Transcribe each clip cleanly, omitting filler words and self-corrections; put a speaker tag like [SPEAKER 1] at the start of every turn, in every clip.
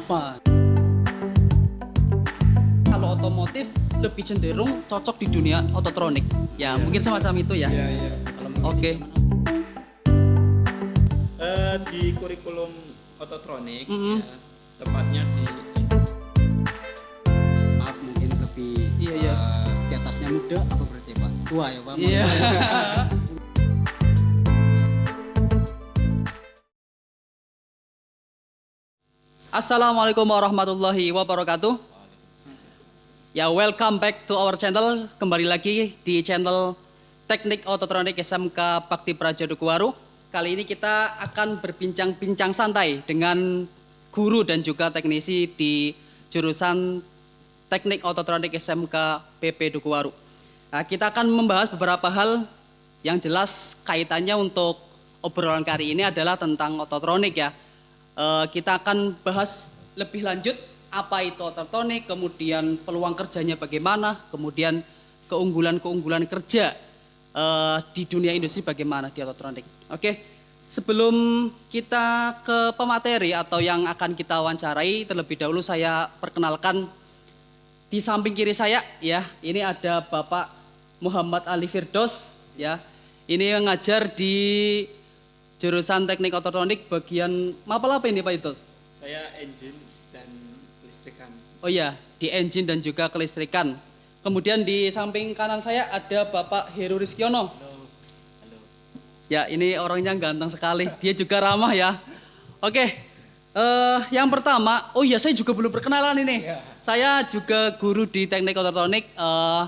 [SPEAKER 1] Kenapa?
[SPEAKER 2] Kalau otomotif lebih cenderung cocok di dunia ototronik. Ya, mungkin semacam itu ya.
[SPEAKER 3] Iya, iya.
[SPEAKER 1] Kalau mungkin
[SPEAKER 2] Oke.
[SPEAKER 3] Di kurikulum ototronik,
[SPEAKER 2] Mm-mm.
[SPEAKER 3] ya, tepatnya di
[SPEAKER 1] Maaf mungkin lebih
[SPEAKER 2] Iya, iya.
[SPEAKER 1] di atasnya muda apa berarti Pak? Tua ya Pak?
[SPEAKER 2] Iya. Assalamualaikum warahmatullahi wabarakatuh. Ya, welcome back to our channel. Kembali lagi di channel Teknik Ototronik SMK Bakti Praja Dukuwaru. Kali ini kita akan berbincang-bincang santai dengan guru dan juga teknisi di jurusan Teknik Ototronik SMK PP Dukuwaru. Nah, kita akan membahas beberapa hal yang jelas kaitannya untuk obrolan kali ini adalah tentang ototronik ya. Kita akan bahas lebih lanjut apa itu ototronik, kemudian peluang kerjanya bagaimana, kemudian keunggulan-keunggulan kerja di dunia industri bagaimana di ototronik. Oke, sebelum kita ke pemateri atau yang akan kita wawancarai, terlebih dahulu saya perkenalkan di samping kiri saya ya, ini ada Bapak Muhammad Ali Firdaus ya. Ini mengajar di jurusan Teknik Ototronik bagian mapel apa ini Pak Firdaus?
[SPEAKER 3] saya engine dan kelistrikan.
[SPEAKER 2] Oh iya, di engine dan juga kelistrikan. Kemudian di samping kanan saya ada Bapak Heru Rizkyono.
[SPEAKER 3] Halo. Halo.
[SPEAKER 2] Ya, ini orangnya ganteng sekali. Dia juga ramah ya. Oke, yang pertama, oh iya saya juga belum perkenalan ini.
[SPEAKER 3] Ya.
[SPEAKER 2] Saya juga guru di Teknik Ototronik.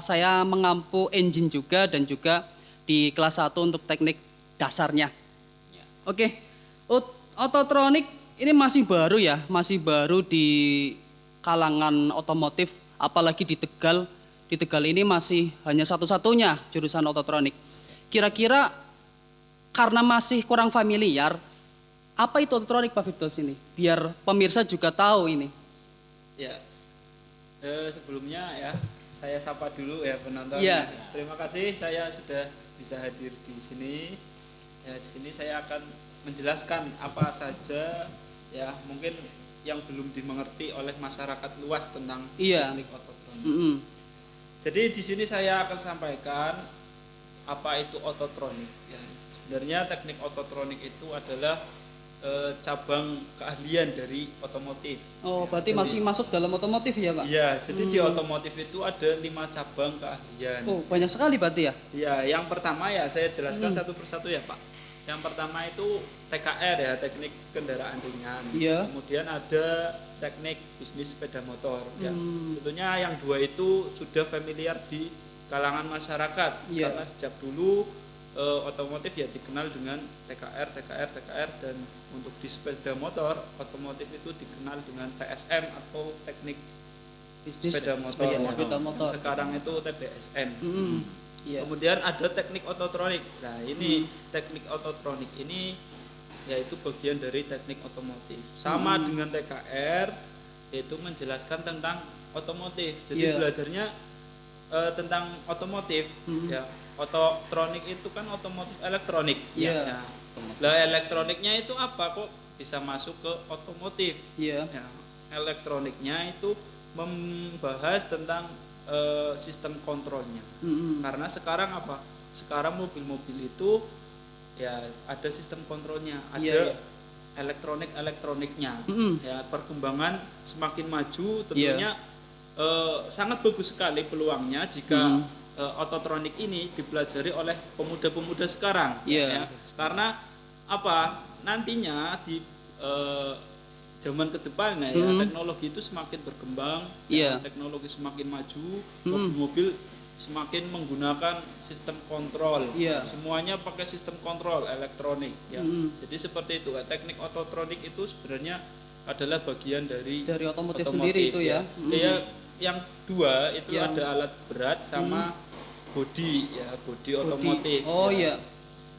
[SPEAKER 2] Saya mengampu engine juga dan juga di kelas 1 untuk teknik dasarnya. Oke, ototronik ini masih baru ya, masih baru di kalangan otomotif, apalagi di Tegal. Di Tegal ini masih hanya satu-satunya jurusan ototronik. Kira-kira karena masih kurang familiar, apa itu ototronik Pak Firdaus ini? Biar pemirsa juga tahu ini.
[SPEAKER 3] Ya. Sebelumnya ya, saya sapa dulu ya penonton.
[SPEAKER 2] Iya.
[SPEAKER 3] Terima kasih saya sudah bisa hadir di sini. Ya, di sini saya akan menjelaskan apa saja ya mungkin yang belum dimengerti oleh masyarakat luas tentang
[SPEAKER 2] Iya.
[SPEAKER 3] teknik ototronik.
[SPEAKER 2] Mm-mm.
[SPEAKER 3] Jadi di sini saya akan sampaikan apa itu ototronik. Ya, sebenarnya teknik ototronik itu adalah cabang keahlian dari otomotif.
[SPEAKER 2] Oh,
[SPEAKER 3] Ya,
[SPEAKER 2] berarti
[SPEAKER 3] jadi-
[SPEAKER 2] masih masuk dalam otomotif ya Pak?
[SPEAKER 3] Iya, jadi di otomotif itu ada 5 cabang keahlian.
[SPEAKER 2] Oh, banyak sekali berarti ya?
[SPEAKER 3] Ya, yang pertama ya saya jelaskan satu persatu ya Pak. Yang pertama itu TKR ya, teknik kendaraan ringan.
[SPEAKER 2] Iya.
[SPEAKER 3] Kemudian ada teknik bisnis sepeda motor. Ya,
[SPEAKER 2] Hmm.
[SPEAKER 3] tentunya yang dua itu sudah familiar di kalangan masyarakat
[SPEAKER 2] Iya.
[SPEAKER 3] karena sejak dulu otomotif ya dikenal dengan TKR, dan untuk di sepeda motor otomotif itu dikenal dengan TSM atau teknik
[SPEAKER 2] Bisnis
[SPEAKER 3] sepeda motor.
[SPEAKER 2] sepeda motor.
[SPEAKER 3] Sekarang itu TBSM.
[SPEAKER 2] Mm-mm. Iya.
[SPEAKER 3] Kemudian ada teknik ototronik. Nah, ini teknik ototronik ini yaitu bagian dari teknik otomotif. Sama dengan TKR, yaitu menjelaskan tentang otomotif. Jadi
[SPEAKER 2] Iya.
[SPEAKER 3] belajarnya tentang otomotif. Ya, ototronik itu kan otomotif elektronik.
[SPEAKER 2] Iya.
[SPEAKER 3] Ya. Lah elektroniknya itu apa kok bisa masuk ke otomotif?
[SPEAKER 2] Iya.
[SPEAKER 3] Ya, elektroniknya itu membahas tentang sistem kontrolnya.
[SPEAKER 2] Mm-mm.
[SPEAKER 3] Karena sekarang apa? Sekarang mobil-mobil itu ya ada sistem kontrolnya, ada
[SPEAKER 2] Iya, iya.
[SPEAKER 3] elektroniknya.
[SPEAKER 2] Mm-mm.
[SPEAKER 3] Ya, perkembangan semakin maju tentunya sangat bagus sekali peluangnya jika ototronik ini dipelajari oleh pemuda-pemuda sekarang.
[SPEAKER 2] Iya.
[SPEAKER 3] Ya. Karena apa? Nantinya di zaman kedepannya ya teknologi itu semakin berkembang,
[SPEAKER 2] Iya.
[SPEAKER 3] teknologi semakin maju,
[SPEAKER 2] Mm-mm.
[SPEAKER 3] mobil-mobil semakin menggunakan sistem kontrol.
[SPEAKER 2] Iya.
[SPEAKER 3] Semuanya pakai sistem kontrol elektronik. Ya.
[SPEAKER 2] Mm-mm.
[SPEAKER 3] Jadi seperti itu. Teknik ototronik itu sebenarnya adalah bagian dari
[SPEAKER 2] Otomotif sendiri itu ya.
[SPEAKER 3] Ya, yang dua itu
[SPEAKER 2] Yang-
[SPEAKER 3] ada alat berat sama bodi ya, bodi otomotif.
[SPEAKER 2] Oh
[SPEAKER 3] ya.
[SPEAKER 2] iya.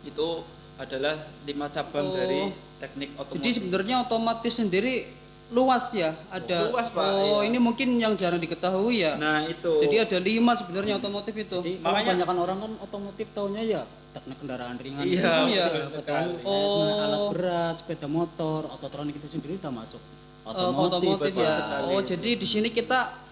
[SPEAKER 3] Itu adalah 5 cabang
[SPEAKER 2] Oh.
[SPEAKER 3] dari teknik otomotif.
[SPEAKER 2] Jadi sebenarnya otomotif sendiri luas ya. Ada.
[SPEAKER 3] Luas, Pak,
[SPEAKER 2] Oh,
[SPEAKER 3] iya.
[SPEAKER 2] ini mungkin yang jarang diketahui ya.
[SPEAKER 3] Nah, itu.
[SPEAKER 2] Jadi ada 5 sebenarnya otomotif itu.
[SPEAKER 1] Jadi
[SPEAKER 3] Makanya-
[SPEAKER 1] kebanyakan orang kan otomotif taunya ya teknik kendaraan ringan.
[SPEAKER 3] Iya,
[SPEAKER 1] Itu
[SPEAKER 2] iya.
[SPEAKER 1] siapa
[SPEAKER 3] betul
[SPEAKER 1] tahu
[SPEAKER 3] sekali.
[SPEAKER 1] kayak sebenarnya
[SPEAKER 2] Oh.
[SPEAKER 1] alat berat, sepeda motor, ototronik itu sendiri udah masuk.
[SPEAKER 2] Otomotif
[SPEAKER 3] betul
[SPEAKER 2] ya.
[SPEAKER 3] sekali.
[SPEAKER 2] Oh, jadi di sini kita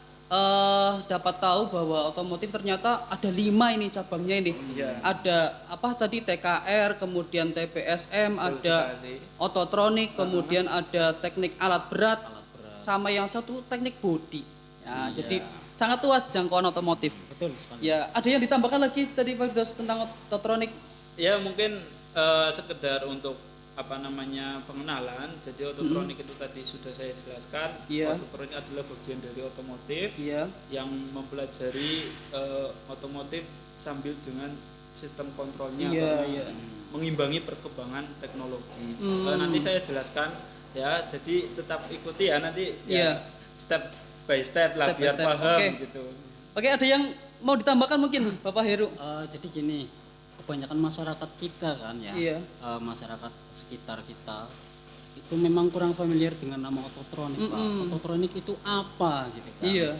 [SPEAKER 2] dapat tahu bahwa otomotif ternyata ada 5 ini cabangnya ini.
[SPEAKER 3] Iya.
[SPEAKER 2] Ada apa tadi TKR, kemudian TPSM,
[SPEAKER 3] Betul
[SPEAKER 2] ada
[SPEAKER 3] sekali.
[SPEAKER 2] ototronik, kemudian ada teknik alat berat,
[SPEAKER 1] Alat berat.
[SPEAKER 2] sama yang satu teknik bodi. Ya,
[SPEAKER 1] Iya.
[SPEAKER 2] jadi sangat luas jangkauan otomotif.
[SPEAKER 1] Betul sekali.
[SPEAKER 2] Ya, ada yang ditambahkan lagi tadi Pak Firdaus tentang ototronik?
[SPEAKER 3] Ya mungkin sekedar untuk apa namanya pengenalan. Jadi ototronik itu tadi sudah saya jelaskan.
[SPEAKER 2] Iya.
[SPEAKER 3] Ototronik adalah bagian dari otomotif
[SPEAKER 2] Iya.
[SPEAKER 3] yang mempelajari otomotif sambil dengan sistem kontrolnya
[SPEAKER 2] Iya,
[SPEAKER 3] karena
[SPEAKER 2] iya.
[SPEAKER 3] mengimbangi perkembangan teknologi.
[SPEAKER 2] Hmm.
[SPEAKER 3] Nanti saya jelaskan ya. Jadi tetap ikuti ya nanti
[SPEAKER 2] Iya.
[SPEAKER 3] ya step by step lah
[SPEAKER 2] Step by
[SPEAKER 3] biar
[SPEAKER 2] step,
[SPEAKER 3] paham
[SPEAKER 2] oke.
[SPEAKER 3] gitu.
[SPEAKER 2] Oke, ada yang mau ditambahkan mungkin Bapak Heru?
[SPEAKER 1] Jadi gini, kebanyakan masyarakat kita kan ya,
[SPEAKER 2] Iya.
[SPEAKER 1] masyarakat sekitar kita itu memang kurang familiar dengan nama ototronik, Pak.
[SPEAKER 2] Mm-mm.
[SPEAKER 1] Ototronik itu apa gitu kan?
[SPEAKER 2] Iya.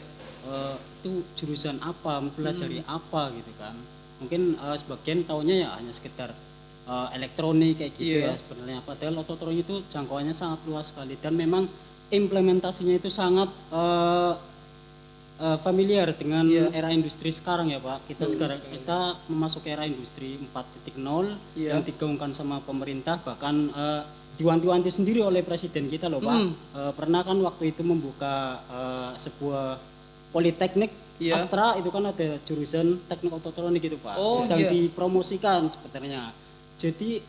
[SPEAKER 1] Itu jurusan apa, mempelajari apa gitu kan? Mungkin sebagian taunya ya hanya sekedar elektronik kayak gitu
[SPEAKER 2] Iya.
[SPEAKER 1] ya sebenarnya. Padahal ototronik itu jangkauannya sangat luas sekali dan memang implementasinya itu sangat familiar dengan
[SPEAKER 2] Iya.
[SPEAKER 1] era industri sekarang ya Pak. Kita memasuki era industri 4.0
[SPEAKER 2] Iya.
[SPEAKER 1] yang digaungkan sama pemerintah, bahkan diwanti-wanti sendiri oleh presiden kita loh Pak. Pernah kan waktu itu membuka sebuah politeknik
[SPEAKER 2] Iya.
[SPEAKER 1] Astra, itu kan ada jurusan teknik ototronik itu Pak.
[SPEAKER 2] Oh,
[SPEAKER 1] Sedang
[SPEAKER 2] iya.
[SPEAKER 1] dipromosikan sebenarnya. Jadi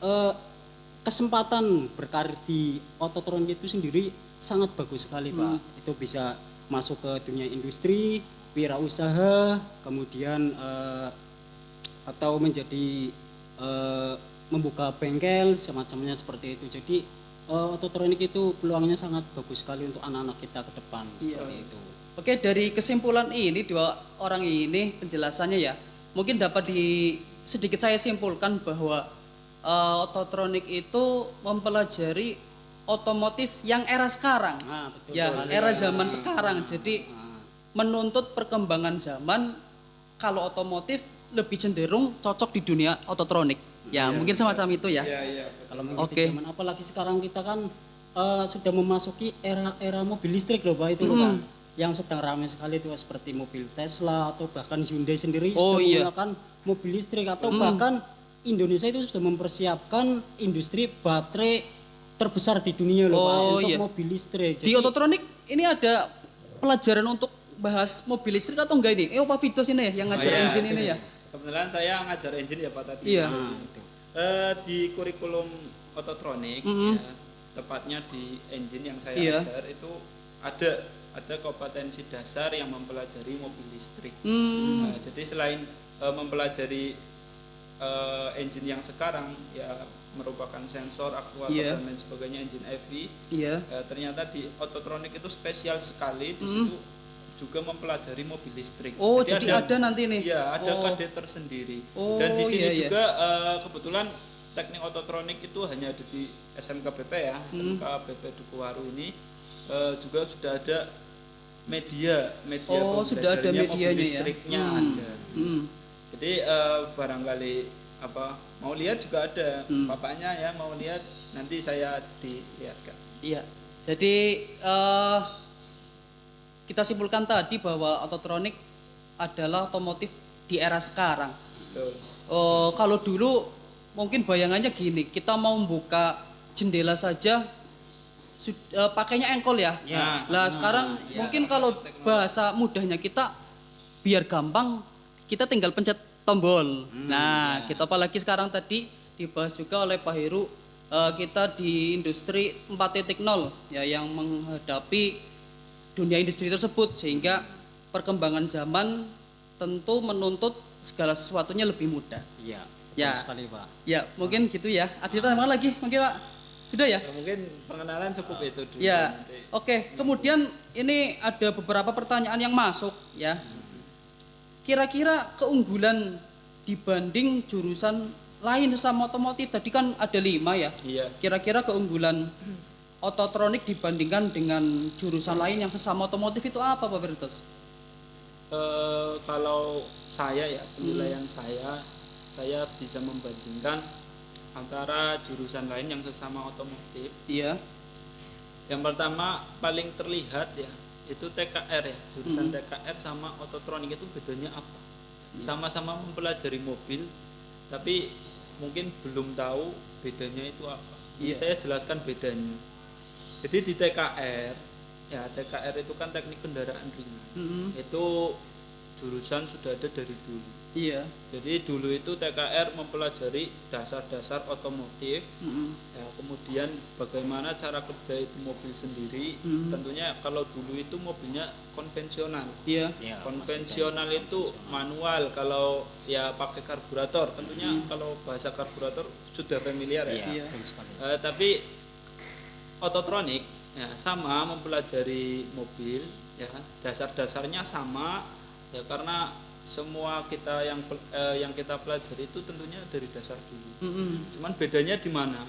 [SPEAKER 1] kesempatan berkarir di ototronik itu sendiri sangat bagus sekali Pak. Itu bisa masuk ke dunia industri, wirausaha, kemudian atau menjadi membuka bengkel semacamnya seperti itu. Jadi ototronik itu peluangnya sangat bagus sekali untuk anak-anak kita ke depan seperti itu.
[SPEAKER 2] Oke, dari kesimpulan ini dua orang ini penjelasannya ya, mungkin dapat sedikit saya simpulkan bahwa ototronik itu mempelajari otomotif yang era sekarang.
[SPEAKER 1] Nah, betul
[SPEAKER 2] Ya,
[SPEAKER 1] sekali.
[SPEAKER 2] era zaman sekarang. Jadi
[SPEAKER 1] Nah,
[SPEAKER 2] menuntut perkembangan zaman, kalau otomotif lebih cenderung cocok di dunia ototronik. Ya, mungkin semacam itu ya.
[SPEAKER 3] Iya, iya.
[SPEAKER 1] kalau mengikuti
[SPEAKER 2] Oke.
[SPEAKER 1] zaman, apalagi sekarang kita kan sudah memasuki era mobil listrik loh Pak, itu loh Pak. Yang sedang ramai sekali itu seperti mobil Tesla atau bahkan Hyundai sendiri
[SPEAKER 2] Oh,
[SPEAKER 1] sudah
[SPEAKER 2] iya.
[SPEAKER 1] menggunakan mobil listrik, atau bahkan Indonesia itu sudah mempersiapkan industri baterai terbesar di dunia loh Pak,
[SPEAKER 2] Oh,
[SPEAKER 1] untuk
[SPEAKER 2] iya.
[SPEAKER 1] mobil listrik.
[SPEAKER 2] Di ototronik ini ada pelajaran untuk bahas mobil listrik atau enggak ini? Pak Fidos ini ya yang ngajar
[SPEAKER 3] iya,
[SPEAKER 2] engine ini ya.
[SPEAKER 3] Kebetulan saya ngajar engine ya Pak tadi.
[SPEAKER 2] Iya.
[SPEAKER 1] Nah, itu.
[SPEAKER 3] Di kurikulum ototronik
[SPEAKER 2] Mm-mm.
[SPEAKER 3] ya, tepatnya di engine yang saya
[SPEAKER 2] Iya.
[SPEAKER 3] ajar itu ada kompetensi dasar yang mempelajari mobil listrik.
[SPEAKER 2] Hmm.
[SPEAKER 3] Nah, jadi selain mempelajari engine yang sekarang ya merupakan sensor, aktuator
[SPEAKER 2] Iya.
[SPEAKER 3] dan lain sebagainya, engine EV,
[SPEAKER 2] Iya.
[SPEAKER 3] ternyata di ototronik itu spesial sekali di situ juga mempelajari mobil listrik.
[SPEAKER 2] Oh, jadi ada nanti nih.
[SPEAKER 3] Iya, ada
[SPEAKER 2] Oh.
[SPEAKER 3] KD tersendiri.
[SPEAKER 2] Oh,
[SPEAKER 3] Dan di sini
[SPEAKER 2] iya, iya.
[SPEAKER 3] juga kebetulan teknik ototronik itu hanya ada di SMK BP ya, SMK BP Dukuwaru ini juga sudah ada media
[SPEAKER 2] Oh, sudah ada
[SPEAKER 3] pembelajarannya mobil
[SPEAKER 2] medianya ya.
[SPEAKER 3] listriknya ada.
[SPEAKER 2] Hmm.
[SPEAKER 3] Jadi barangkali apa mau lihat juga ada bapaknya ya, mau lihat nanti saya dilihatkan.
[SPEAKER 2] Iya. Jadi kita simpulkan tadi bahwa ototronik adalah otomotif di era sekarang.
[SPEAKER 3] Betul.
[SPEAKER 2] Kalau dulu mungkin bayangannya gini, kita mau membuka jendela saja pakainya engkol ya.
[SPEAKER 3] Ya.
[SPEAKER 2] Lah sekarang
[SPEAKER 3] ya.
[SPEAKER 2] mungkin kalau bahasa mudahnya kita biar gampang kita tinggal pencet tombol. Nah, kita apalagi sekarang tadi dibahas juga oleh Pak Heru, kita di industri 4.0 ya yang menghadapi dunia industri tersebut, sehingga perkembangan zaman tentu menuntut segala sesuatunya lebih mudah.
[SPEAKER 1] Iya, betul
[SPEAKER 2] Ya.
[SPEAKER 1] sekali Pak.
[SPEAKER 2] Ya, mungkin gitu ya. Ada tambahan lagi mungkin Pak? Sudah ya?
[SPEAKER 3] Mungkin pengenalan cukup itu dulu.
[SPEAKER 2] Ya,
[SPEAKER 3] nanti.
[SPEAKER 2] oke. Kemudian ini ada beberapa pertanyaan yang masuk ya. Kira-kira keunggulan dibanding jurusan lain sesama otomotif tadi kan ada 5 ya.
[SPEAKER 3] Iya.
[SPEAKER 2] Kira-kira keunggulan ototronik dibandingkan dengan jurusan lain yang sesama otomotif itu apa Pak Bertus?
[SPEAKER 3] Kalau saya ya penilaian saya bisa membandingkan antara jurusan lain yang sesama otomotif.
[SPEAKER 2] Iya.
[SPEAKER 3] Yang pertama paling terlihat ya itu TKR ya, jurusan TKR sama ototronik itu bedanya apa? Sama-sama mempelajari mobil, tapi mungkin belum tahu bedanya itu apa.
[SPEAKER 2] Iya.
[SPEAKER 3] Saya jelaskan bedanya. Jadi di TKR, ya TKR itu kan teknik kendaraan ringan. Itu jurusan sudah ada dari dulu.
[SPEAKER 2] Iya.
[SPEAKER 3] Jadi dulu itu TKR mempelajari dasar-dasar otomotif, ya, kemudian bagaimana cara kerja itu mobil sendiri. Tentunya kalau dulu itu mobilnya konvensional.
[SPEAKER 2] Iya.
[SPEAKER 1] Ya,
[SPEAKER 3] Konvensional itu manual, kalau ya pakai karburator. Tentunya kalau bahasa karburator sudah familiar ya.
[SPEAKER 1] Iya, betul sekali.
[SPEAKER 3] Tapi ototronik ya sama mempelajari mobil, ya dasar-dasarnya sama ya, karena semua kita yang kita pelajari itu tentunya dari dasar dulu. Cuman bedanya di mana?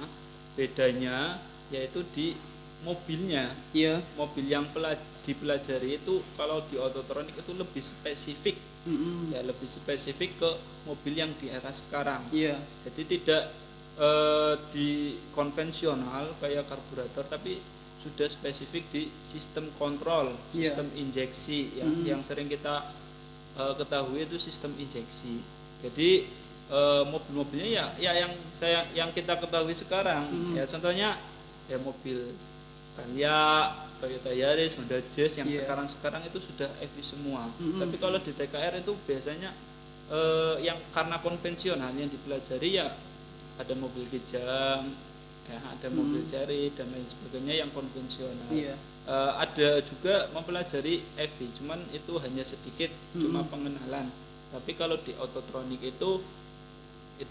[SPEAKER 3] Bedanya yaitu di mobilnya.
[SPEAKER 2] Iya.
[SPEAKER 3] Mobil yang dipelajari itu kalau di ototronik itu lebih spesifik. Ya lebih spesifik ke mobil yang di era sekarang.
[SPEAKER 2] Iya.
[SPEAKER 3] Jadi tidak di konvensional kayak karburator, tapi sudah spesifik di sistem kontrol, sistem injeksi yang sering kita ketahui itu sistem injeksi. Jadi mobil-mobilnya ya yang kita ketahui sekarang ya, contohnya ya mobil Calya, Toyota Yaris, Honda Jazz yang sekarang itu sudah EV semua. Tapi kalau di TKR itu biasanya yang karena konvensional yang dipelajari ya ada mobil Kijang, ya ada mobil Cherry dan lain sebagainya yang konvensional. Ada juga mempelajari EV, cuman itu hanya sedikit, cuma pengenalan. Tapi kalau di ototronik itu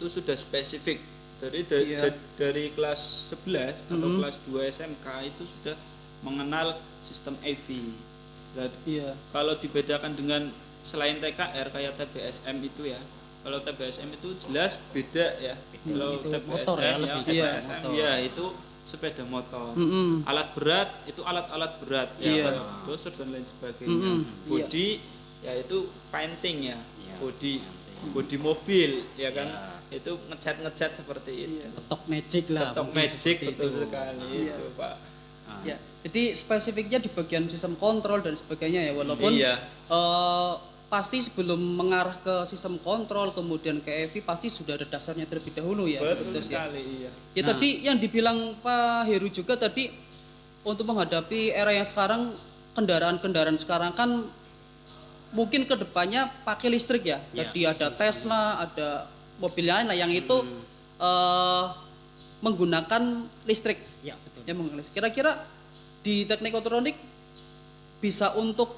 [SPEAKER 3] sudah spesifik. Dari kelas 11 atau kelas 2 SMK itu sudah mengenal sistem EV. Kalau dibedakan dengan selain TKR kayak TBSM itu ya, kalau TBSM itu jelas beda ya. Kalau
[SPEAKER 1] itu
[SPEAKER 3] TBSM
[SPEAKER 1] motor ya, lebih ke
[SPEAKER 3] TBSM
[SPEAKER 1] motor.
[SPEAKER 3] ya itu sepeda motor. Alat berat itu alat-alat berat ya, kayak doser dan lain sebagainya. Body ya itu painting ya, body mobil ya kan. Itu ngecat seperti itu.
[SPEAKER 1] Ketok magic lah.
[SPEAKER 3] Ketok
[SPEAKER 1] mungkin
[SPEAKER 3] magic
[SPEAKER 1] seperti
[SPEAKER 3] betul
[SPEAKER 1] itu.
[SPEAKER 3] sekali itu, Pak.
[SPEAKER 2] Ya, jadi spesifiknya di bagian sistem kontrol dan sebagainya ya, walaupun pasti sebelum mengarah ke sistem kontrol kemudian ke EV pasti sudah ada dasarnya terlebih dahulu ya.
[SPEAKER 3] Betul sekali, iya.
[SPEAKER 2] Ya tadi yang dibilang Pak Heru juga tadi, untuk menghadapi era yang sekarang, kendaraan-kendaraan sekarang kan mungkin kedepannya pakai listrik ya. Tadi ada Tesla, ada mobil lain lah yang itu menggunakan listrik.
[SPEAKER 1] Ya, betul.
[SPEAKER 2] Ya, kira-kira di teknik ototronik bisa untuk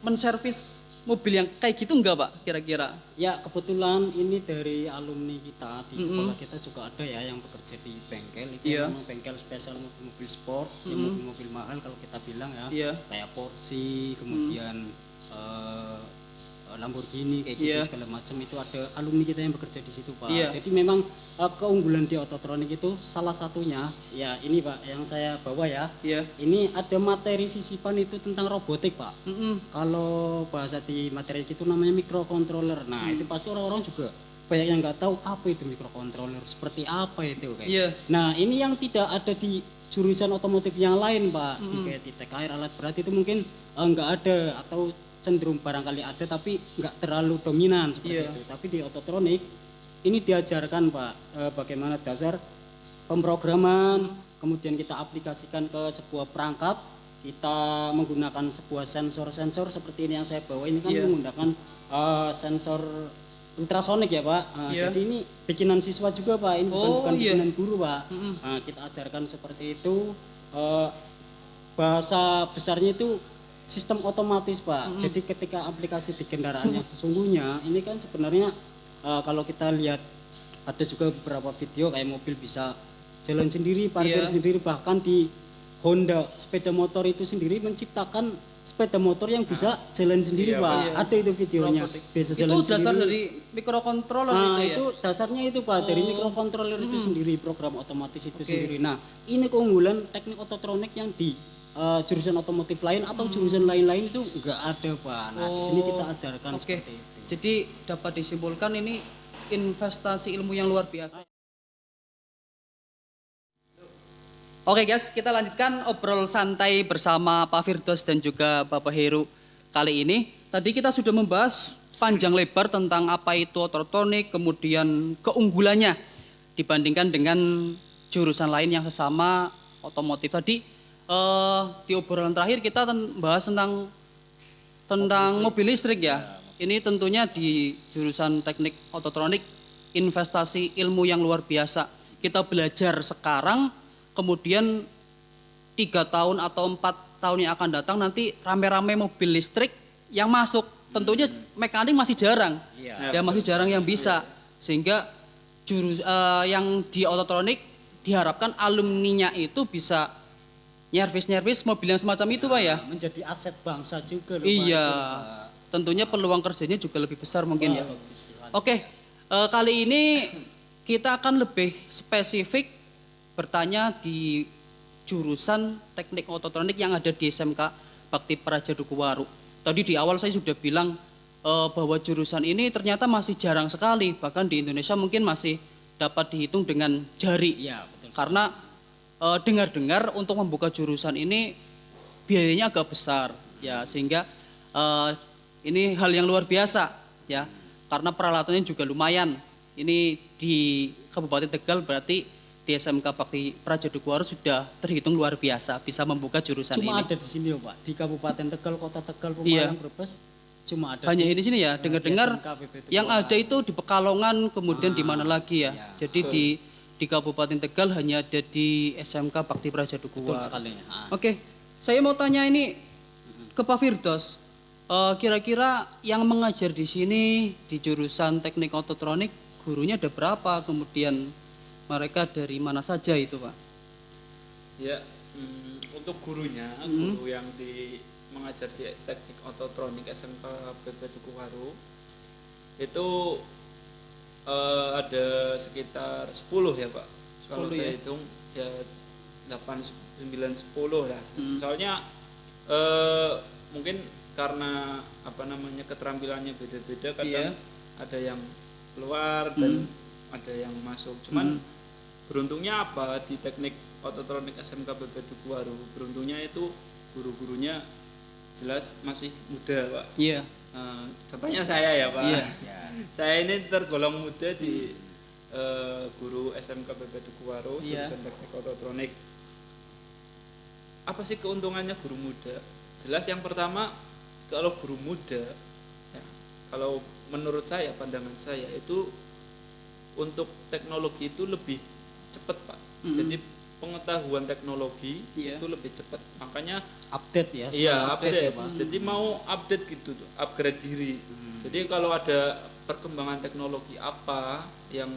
[SPEAKER 2] menservis mobil yang kayak gitu enggak Pak kira-kira?
[SPEAKER 1] Ya, kebetulan ini dari alumni kita di sekolah kita juga ada ya yang bekerja di bengkel. Itu memang bengkel spesial mobil-mobil sport, ya mobil-mobil mahal kalau kita bilang ya. Kayak Porsche, kemudian Lamborghini kayak gitu segala macam, itu ada alumni kita yang bekerja di situ Pak. Jadi memang keunggulan di ototronik itu salah satunya ya ini Pak yang saya bawa ya. Ini ada materi sisipan itu tentang robotik Pak. Kalau bahasa di materi itu namanya microcontroller. Nah itu pasti orang-orang juga banyak yang nggak tahu apa itu microcontroller, seperti apa itu kayak. Nah ini yang tidak ada di jurusan otomotif yang lain Pak. Di TKR alat berat itu mungkin nggak ada, atau cenderung barangkali ada tapi nggak terlalu dominan seperti itu. Tapi di ototronik ini diajarkan Pak bagaimana dasar pemrograman, kemudian kita aplikasikan ke sebuah perangkat, kita menggunakan sebuah sensor seperti ini yang saya bawa ini kan menggunakan sensor ultrasonik ya Pak. Jadi ini bikinan siswa juga Pak, ini bukan bikinan guru Pak. Kita ajarkan seperti itu. Bahasa besarnya itu sistem otomatis Pak. Jadi ketika aplikasi di kendaraan yang sesungguhnya ini kan sebenarnya kalau kita lihat ada juga beberapa video kayak mobil bisa jalan sendiri, parkir sendiri, bahkan di Honda sepeda motor itu sendiri menciptakan sepeda motor yang bisa jalan sendiri Pak. Ada itu videonya. Bisa jalan
[SPEAKER 2] itu dasar
[SPEAKER 1] sendiri.
[SPEAKER 2] dari microcontroller itu ya.
[SPEAKER 1] Itu dasarnya itu Pak, dari microcontroller itu sendiri, program otomatis itu sendiri. Nah, ini keunggulan teknik ototronik yang di jurusan otomotif lain atau jurusan lain-lain itu enggak ada Pak. Nah di sini kita ajarkan seperti itu.
[SPEAKER 2] Jadi dapat disimpulkan ini investasi ilmu yang luar biasa. Oke guys, kita lanjutkan obrol santai bersama Pak Firdaus dan juga Bapak Heru kali ini. Tadi kita sudah membahas panjang lebar tentang apa itu ototronik, kemudian keunggulannya dibandingkan dengan jurusan lain yang sesama otomotif. Tadi di obrolan terakhir kita bahas tentang mobil listrik ya. Ini tentunya di jurusan teknik ototronik investasi ilmu yang luar biasa. Kita belajar sekarang, kemudian 3 tahun atau 4 tahun yang akan datang nanti rame-rame mobil listrik yang masuk. Tentunya mekanik masih jarang, ya masih jarang yang bisa. Sehingga yang di ototronik diharapkan alumninya itu bisa nyervis mobil yang semacam itu Pak ya.
[SPEAKER 1] Menjadi aset bangsa juga loh,
[SPEAKER 2] Iya.
[SPEAKER 1] Pak.
[SPEAKER 2] Tentunya peluang kerjanya juga lebih besar mungkin ya.
[SPEAKER 1] Bagus sekali.
[SPEAKER 2] Oke, kali ini kita akan lebih spesifik bertanya di jurusan teknik ototronik yang ada di SMK Bakti Praja Dukuhwaru. Tadi di awal saya sudah bilang bahwa jurusan ini ternyata masih jarang sekali, bahkan di Indonesia mungkin masih dapat dihitung dengan jari.
[SPEAKER 1] Iya, betul.
[SPEAKER 2] Karena dengar-dengar untuk membuka jurusan ini biayanya agak besar ya, sehingga ini hal yang luar biasa ya, karena peralatannya juga lumayan. Ini di Kabupaten Tegal berarti di SMK Bakti Praja Dukuhwaru sudah terhitung luar biasa bisa membuka jurusan
[SPEAKER 1] Cuma
[SPEAKER 2] ini.
[SPEAKER 1] ada di sini loh Pak, di Kabupaten Tegal, Kota Tegal,
[SPEAKER 2] Iya.
[SPEAKER 1] Pemalang, Brebes, cuma ada
[SPEAKER 2] Hanya
[SPEAKER 1] di,
[SPEAKER 2] ini sini ya,
[SPEAKER 1] di
[SPEAKER 2] dengar-dengar
[SPEAKER 1] SMK BP
[SPEAKER 2] yang
[SPEAKER 1] Tegal.
[SPEAKER 2] ada itu di Pekalongan, kemudian di mana lagi ya.
[SPEAKER 1] iya.
[SPEAKER 2] Jadi di Kabupaten Tegal hanya ada di SMK Bakti Praja
[SPEAKER 1] Betul
[SPEAKER 2] Dukuhwaru.
[SPEAKER 1] sekali.
[SPEAKER 2] Oke, saya mau tanya ini ke Pak Firdaus. Kira-kira yang mengajar di sini di jurusan teknik ototronik gurunya ada berapa? Kemudian mereka dari mana saja itu Pak?
[SPEAKER 3] Ya, untuk gurunya, guru yang mengajar di teknik ototronik SMK BP Dukuhwaru itu ada sekitar 10 ya Pak. Kalau
[SPEAKER 2] 10
[SPEAKER 3] saya
[SPEAKER 2] ya?
[SPEAKER 3] hitung ya 8, 9, 10 lah. Soalnya mungkin karena keterampilannya beda-beda, kadang ada yang keluar dan ada yang masuk. Cuman beruntungnya apa di teknik ototronik SMK BP Dukuhwaru, beruntungnya itu guru-gurunya jelas masih muda Pak.
[SPEAKER 2] Iya.
[SPEAKER 3] Contohnya saya ya Pak.
[SPEAKER 2] Iya.
[SPEAKER 3] Saya ini tergolong muda di guru SMK BP Dukuhwaru jurusan teknik ototronik. Apa sih keuntungannya guru muda? Jelas yang pertama, kalau guru muda ya, kalau menurut saya, pandangan saya itu untuk teknologi itu lebih cepat Pak. Jadi pengetahuan teknologi itu lebih cepat. Makanya
[SPEAKER 1] Update ya.
[SPEAKER 3] iya,
[SPEAKER 1] selalu
[SPEAKER 3] update.
[SPEAKER 1] ya, Pak.
[SPEAKER 3] Jadi mau update gitu tuh, upgrade diri. Jadi kalau ada perkembangan teknologi apa yang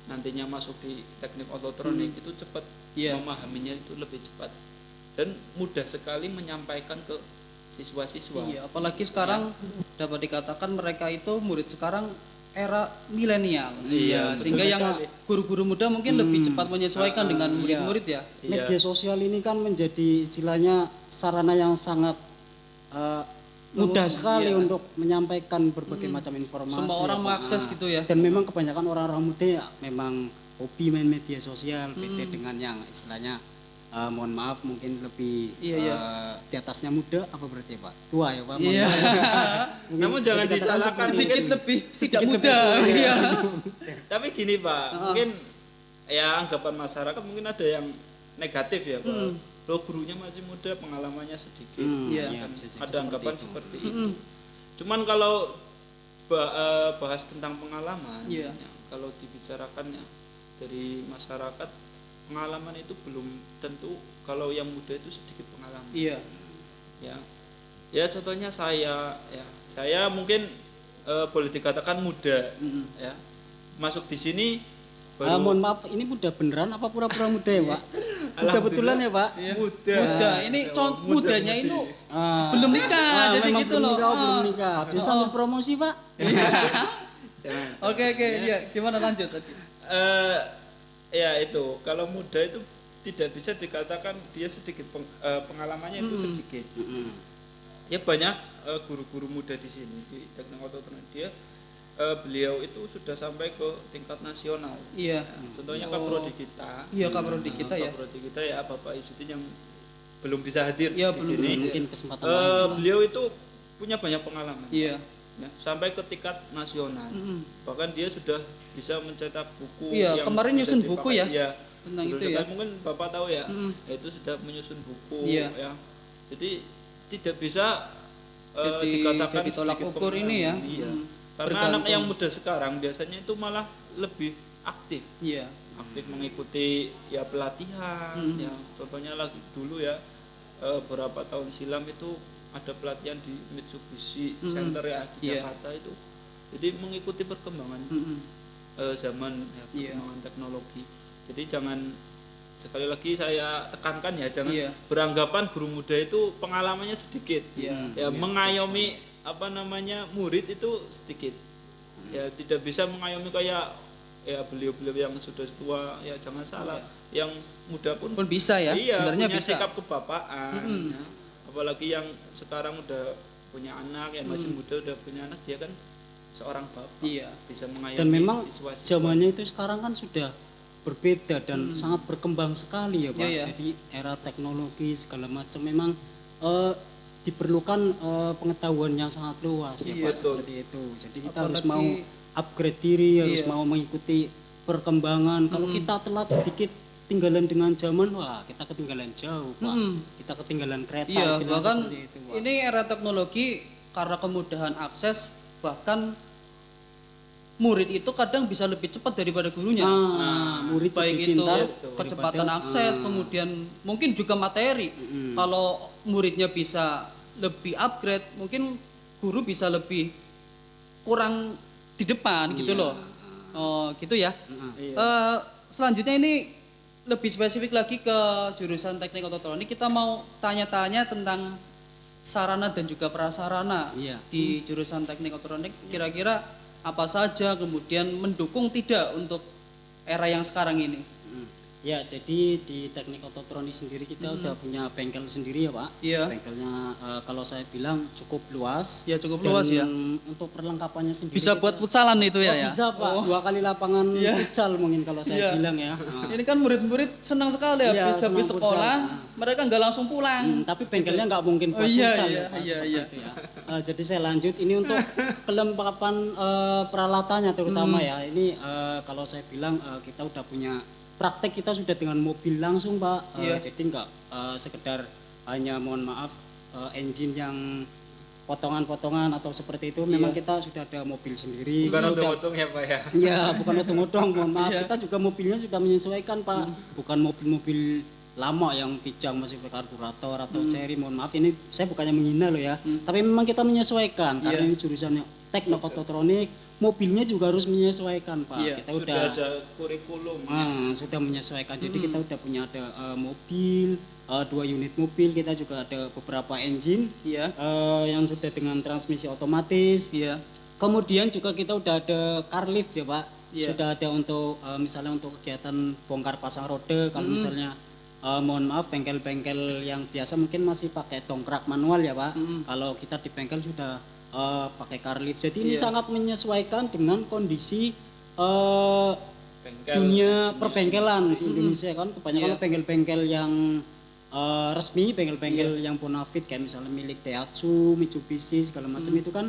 [SPEAKER 3] nantinya masuk di teknik ototronik itu cepat memahaminya, itu lebih cepat dan mudah sekali menyampaikan ke siswa-siswa.
[SPEAKER 2] Iya, apalagi sekarang dapat dikatakan mereka itu murid sekarang era milenial.
[SPEAKER 3] Iya, betul
[SPEAKER 2] sehingga yang
[SPEAKER 3] sekali.
[SPEAKER 2] guru-guru muda mungkin lebih cepat menyesuaikan dengan murid-murid ya.
[SPEAKER 1] Media sosial ini kan menjadi istilahnya sarana yang sangat mudah sekali untuk menyampaikan berbagai macam informasi.
[SPEAKER 2] Semua orang
[SPEAKER 1] ya, Pak.
[SPEAKER 2] mengakses gitu ya.
[SPEAKER 1] Dan memang kebanyakan orang-orang muda ya memang hobi main media sosial, beda dengan yang istilahnya mohon maaf mungkin lebih di atasnya muda apa berarti Pak? Tua ya Pak?
[SPEAKER 2] Iya.
[SPEAKER 3] Namun jangan disalahkan,
[SPEAKER 2] sedikit
[SPEAKER 3] mungkin
[SPEAKER 2] lebih tidak muda. Iya.
[SPEAKER 3] tapi gini Pak, mungkin ya anggapan masyarakat mungkin ada yang negatif ya Pak. Loh, gurunya masih muda, pengalamannya sedikit.
[SPEAKER 1] Iya,
[SPEAKER 3] Kan
[SPEAKER 1] bisa jadi
[SPEAKER 3] ada anggapan
[SPEAKER 1] seperti
[SPEAKER 3] seperti itu. Cuman kalau bahas tentang pengalaman,
[SPEAKER 2] Iya.
[SPEAKER 3] ya, kalau dibicarakan ya dari masyarakat, pengalaman itu belum tentu. Kalau yang muda itu sedikit pengalaman.
[SPEAKER 2] Iya.
[SPEAKER 3] Ya contohnya saya mungkin boleh dikatakan muda, ya masuk di sini baru
[SPEAKER 1] mohon maaf, ini muda beneran apa pura-pura muda ya Pak? Muda betulan ya Pak?
[SPEAKER 2] Muda. Ini mudanya itu belum nikah, jadi
[SPEAKER 1] memang
[SPEAKER 2] gitu
[SPEAKER 1] belum
[SPEAKER 2] loh.
[SPEAKER 1] nikah, belum nikah. Bisa sambil promosi Pak?
[SPEAKER 3] Jangan.
[SPEAKER 2] Oke, iya. Gimana lanjut tadi?
[SPEAKER 3] Ya itu, kalau muda itu tidak bisa dikatakan dia sedikit pengalamannya itu sedikit. Ya banyak guru-guru muda di sini di teknik ototronik, dia beliau itu sudah sampai ke tingkat nasional.
[SPEAKER 2] Iya.
[SPEAKER 3] Contohnya
[SPEAKER 2] Oh.
[SPEAKER 3] Kaprodi kita.
[SPEAKER 2] Iya, Kaprodi kita ya.
[SPEAKER 3] Kaprodi kita ya Bapak Izudin yang belum bisa hadir
[SPEAKER 2] Iya,
[SPEAKER 3] di
[SPEAKER 2] belum
[SPEAKER 3] sini.
[SPEAKER 2] hadir.
[SPEAKER 1] Mungkin kesempatan lain.
[SPEAKER 3] Beliau itu punya banyak pengalaman.
[SPEAKER 2] Iya.
[SPEAKER 3] Ya, sampai ke tingkat nasional. Bahkan dia sudah bisa mencetak buku
[SPEAKER 2] Iya,
[SPEAKER 3] yang
[SPEAKER 2] kemarin
[SPEAKER 3] bisa
[SPEAKER 2] nyusun buku ya,
[SPEAKER 3] Iya.
[SPEAKER 2] tentang
[SPEAKER 3] Betul
[SPEAKER 2] itu
[SPEAKER 3] sekali.
[SPEAKER 2] ya.
[SPEAKER 3] Mungkin Bapak tahu ya, itu sudah menyusun buku
[SPEAKER 2] Iya.
[SPEAKER 3] ya. Jadi tidak bisa
[SPEAKER 2] jadi
[SPEAKER 3] dikatakan
[SPEAKER 2] tolak
[SPEAKER 3] sedikit
[SPEAKER 2] ukur ini ya.
[SPEAKER 3] Iya. Karena
[SPEAKER 2] Bergantung.
[SPEAKER 3] anak yang muda sekarang biasanya itu malah lebih aktif.
[SPEAKER 2] Iya.
[SPEAKER 3] Aktif mengikuti ya pelatihan ya. Contohnya lagi dulu ya beberapa tahun silam itu ada pelatihan di Mitsubishi Center ya di
[SPEAKER 2] Iya.
[SPEAKER 3] Jakarta itu. Jadi mengikuti perkembangan zaman ya,
[SPEAKER 2] Iya.
[SPEAKER 3] perkembangan teknologi. Jadi jangan, sekali lagi saya tekankan ya, jangan
[SPEAKER 2] Iya.
[SPEAKER 3] beranggapan guru muda itu pengalamannya sedikit.
[SPEAKER 2] Iya.
[SPEAKER 3] Ya mengayomi apa namanya murid itu sedikit. Ya tidak bisa mengayomi kayak ya beliau-beliau yang sudah tua, ya jangan salah. Yang muda pun
[SPEAKER 2] Pun bisa ya.
[SPEAKER 3] iya,
[SPEAKER 2] Sebenarnya
[SPEAKER 3] punya
[SPEAKER 2] bisa.
[SPEAKER 3] sikap kebapaan ya. Apalagi yang sekarang udah punya anak, yang masih muda udah punya anak, dia kan seorang bapak.
[SPEAKER 2] Iya.
[SPEAKER 3] Bisa mengayomi
[SPEAKER 1] Dan memang
[SPEAKER 3] siswa-siswa.
[SPEAKER 1] zamannya itu sekarang kan sudah berbeda dan sangat berkembang sekali ya Pak.
[SPEAKER 2] Iya, iya.
[SPEAKER 1] Jadi era teknologi segala macam memang diperlukan pengetahuan yang sangat luas ya
[SPEAKER 2] Iya,
[SPEAKER 1] Pak,
[SPEAKER 3] betul.
[SPEAKER 1] seperti itu. Jadi kita
[SPEAKER 2] Apalagi-
[SPEAKER 1] harus mau upgrade diri, harus
[SPEAKER 2] Iya.
[SPEAKER 1] mau mengikuti perkembangan. Kalau kita telat sedikit tinggalan dengan zaman, wah kita ketinggalan jauh Pak. Kita ketinggalan kereta
[SPEAKER 2] Iya,
[SPEAKER 1] istilahnya
[SPEAKER 2] bahkan
[SPEAKER 1] seperti itu Pak.
[SPEAKER 2] ini era teknologi karena kemudahan akses, bahkan murid itu kadang bisa lebih cepat daripada gurunya.
[SPEAKER 1] Murid
[SPEAKER 2] Baik
[SPEAKER 1] lebih
[SPEAKER 2] itu
[SPEAKER 1] pintar
[SPEAKER 2] kecepatan
[SPEAKER 1] daripada-
[SPEAKER 2] akses, kemudian mungkin juga materi. Kalau muridnya bisa lebih upgrade, mungkin guru bisa lebih kurang di depan gitu loh. Oh, gitu ya. Selanjutnya ini lebih spesifik lagi ke jurusan teknik ototronik. Kita mau tanya-tanya tentang sarana dan juga prasarana
[SPEAKER 1] Iya.
[SPEAKER 2] di jurusan teknik ototronik. Kira-kira apa saja, kemudian mendukung tidak untuk era yang sekarang ini?
[SPEAKER 1] Ya, jadi di teknik ototronik sendiri kita udah punya bengkel sendiri ya Pak.
[SPEAKER 2] Iya.
[SPEAKER 1] Bengkelnya kalau saya bilang cukup luas.
[SPEAKER 2] Ya, cukup
[SPEAKER 1] Dan
[SPEAKER 2] luas ya.
[SPEAKER 1] Untuk perlengkapannya sendiri
[SPEAKER 2] Bisa buat futsalan itu ya, ya?
[SPEAKER 1] Bisa Pak, 2 kali lapangan futsal mungkin kalau saya
[SPEAKER 2] Iya.
[SPEAKER 1] bilang ya.
[SPEAKER 2] Ini kan murid-murid senang sekali
[SPEAKER 1] Iya,
[SPEAKER 2] habis habis
[SPEAKER 1] senang
[SPEAKER 2] sekolah,
[SPEAKER 1] futsal.
[SPEAKER 2] mereka nggak langsung pulang.
[SPEAKER 1] Tapi bengkelnya nggak mungkin buat
[SPEAKER 2] iya,
[SPEAKER 1] futsal
[SPEAKER 2] iya,
[SPEAKER 1] ya Pak,
[SPEAKER 2] iya,
[SPEAKER 1] seperti
[SPEAKER 2] iya.
[SPEAKER 1] itu ya. Jadi saya lanjut, ini untuk pelengkapan peralatannya terutama ya. Ini kalau saya bilang kita udah punya praktek, kita sudah dengan mobil langsung Pak.
[SPEAKER 2] Iya.
[SPEAKER 1] Jadi nggak sekedar hanya mohon maaf engine yang potongan-potongan atau seperti itu. Memang kita sudah ada mobil sendiri.
[SPEAKER 3] Bukan
[SPEAKER 1] Kita udah-
[SPEAKER 3] otong-otong ya Pak ya.
[SPEAKER 1] Ya, bukan otong-otong, mohon maaf.
[SPEAKER 2] Iya.
[SPEAKER 1] Kita juga mobilnya sudah menyesuaikan, Pak. Bukan mobil-mobil lama yang kijang masih berkarburator atau cherry, mohon maaf. Ini saya bukannya menghina loh ya. Tapi memang kita menyesuaikan karena
[SPEAKER 2] Iya.
[SPEAKER 1] ini jurusannya teknik ototronik, mobilnya juga harus menyesuaikan, Pak.
[SPEAKER 2] Iya.
[SPEAKER 1] Kita
[SPEAKER 3] Sudah ada kurikulum.
[SPEAKER 1] sudah menyesuaikan. Jadi kita udah punya ada mobil, 2 unit mobil, kita juga ada beberapa engine
[SPEAKER 2] Iya.
[SPEAKER 1] yang sudah dengan transmisi otomatis.
[SPEAKER 2] Iya.
[SPEAKER 1] Kemudian juga kita udah ada car lift ya Pak.
[SPEAKER 2] Iya.
[SPEAKER 1] Sudah ada untuk misalnya untuk kegiatan bongkar pasang roda. Kalau misalnya mohon maaf bengkel-bengkel yang biasa mungkin masih pakai dongkrak manual ya Pak. Kalau kita di bengkel sudah pakai car lift. Jadi ini sangat menyesuaikan dengan kondisi
[SPEAKER 3] Bengkel.
[SPEAKER 1] dunia perbengkelan di Indonesia kan. Kebanyakan bengkel-bengkel yang resmi, bengkel-bengkel yang bonafit kayak misalnya milik Daihatsu, Mitsubishi segala macam itu kan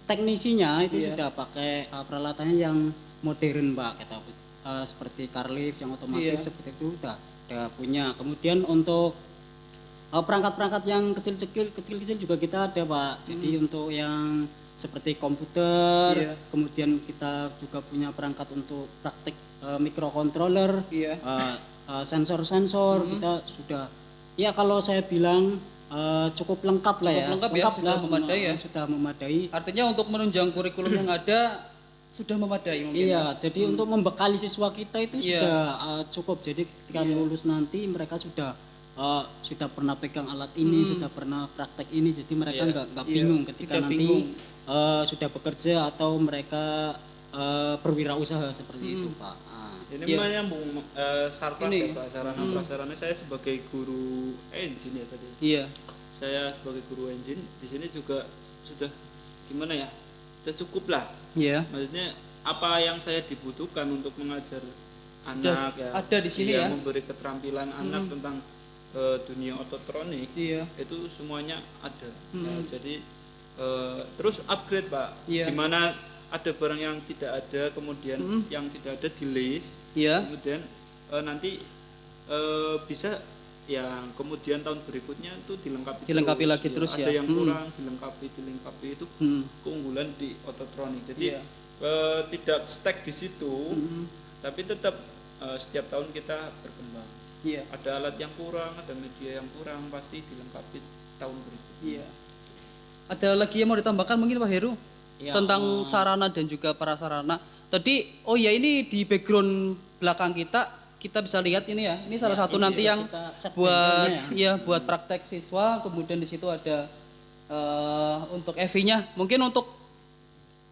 [SPEAKER 1] teknisinya itu sudah pakai peralatannya yang modern Pak, kita seperti car lift yang otomatis seperti itu udah punya. Kemudian untuk perangkat-perangkat yang kecil-kecil juga kita ada Pak. Jadi untuk yang seperti komputer, kemudian kita juga punya perangkat untuk praktik microcontroller, sensor-sensor kita sudah. Ya kalau saya bilang cukup lengkap lah ya.
[SPEAKER 2] Lengkap ya, sudah memadai ya.
[SPEAKER 1] Sudah memadai.
[SPEAKER 2] Artinya untuk menunjang kurikulum yang ada sudah memadai mungkin.
[SPEAKER 1] Iya, jadi untuk membekali siswa kita itu sudah cukup. Jadi ketika lulus nanti mereka sudah pernah pegang alat ini, sudah pernah praktek ini. Jadi mereka nggak bingung ketika
[SPEAKER 2] tidak
[SPEAKER 1] nanti
[SPEAKER 2] bingung.
[SPEAKER 1] Sudah bekerja atau mereka berwirausaha seperti itu, Pak.
[SPEAKER 3] Ini menyambung sarkas ya Pak, sarana prasarana. Saya sebagai guru engine ya tadi.
[SPEAKER 2] Iya.
[SPEAKER 3] Saya sebagai guru engine di sini juga sudah gimana ya? udah cukup lah.
[SPEAKER 2] Iya.
[SPEAKER 3] Maksudnya apa yang saya dibutuhkan untuk mengajar anak ya,
[SPEAKER 2] ada di sini ya.
[SPEAKER 3] memberi keterampilan anak tentang dunia ototronik,
[SPEAKER 2] Iya.
[SPEAKER 3] itu semuanya ada.
[SPEAKER 2] Mm-mm.
[SPEAKER 3] Ya, jadi terus upgrade Pak,
[SPEAKER 2] Iya.
[SPEAKER 3] dimana ada barang yang tidak ada, kemudian yang tidak ada di list,
[SPEAKER 2] Iya.
[SPEAKER 3] kemudian nanti bisa yang kemudian tahun berikutnya itu
[SPEAKER 2] Dilengkapi lagi terus ya.
[SPEAKER 3] Ada yang kurang dilengkapi itu
[SPEAKER 2] Mm.
[SPEAKER 3] keunggulan di ototronik. Jadi
[SPEAKER 2] Iya.
[SPEAKER 3] tidak stuck di situ, tapi tetap setiap tahun kita berkembang.
[SPEAKER 2] Iya.
[SPEAKER 3] Ada alat yang kurang, ada media yang kurang, pasti dilengkapi tahun berikutnya.
[SPEAKER 2] Iya. Ada lagi yang mau ditambahkan mungkin Pak Heru
[SPEAKER 1] Ya,
[SPEAKER 2] tentang sarana dan juga prasarana. Tadi ini di background belakang kita bisa lihat ini ya. Ini salah satu
[SPEAKER 1] ini
[SPEAKER 2] nanti
[SPEAKER 1] sudah
[SPEAKER 2] yang
[SPEAKER 1] kita set
[SPEAKER 2] buat
[SPEAKER 1] bengkelnya
[SPEAKER 2] buat praktek siswa, kemudian di situ ada untuk EV-nya. Mungkin untuk